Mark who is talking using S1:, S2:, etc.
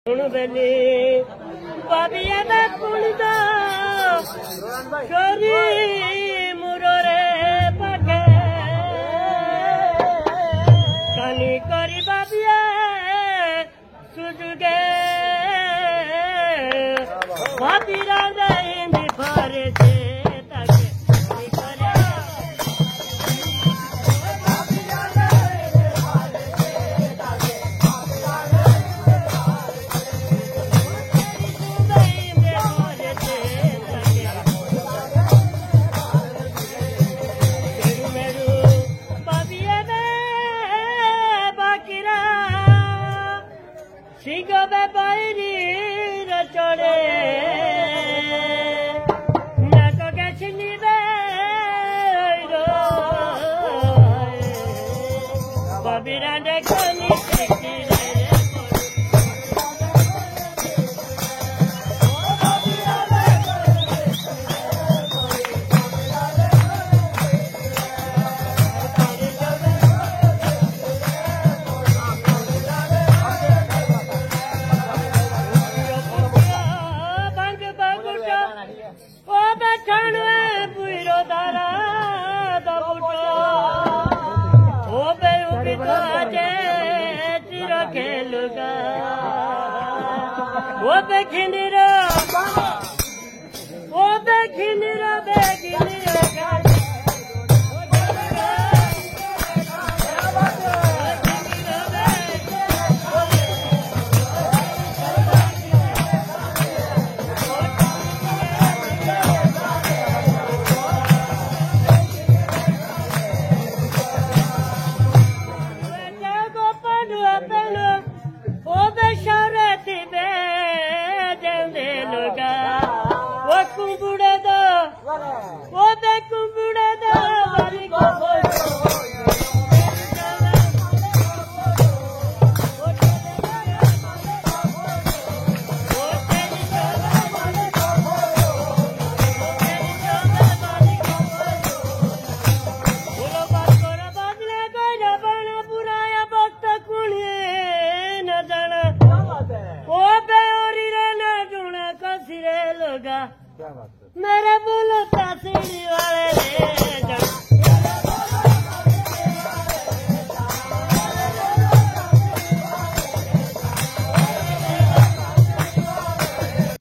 S1: बेली बाबिया में पुलिदा छोरी मुरोरे पके कानी करी बाबिया सुजुगे बाबिरा नहीं निफारे से Sigo bairi rachore, nato kachini beiro, babirande kani sekire. वो देखिनिरा मेरे बोलो तासीरी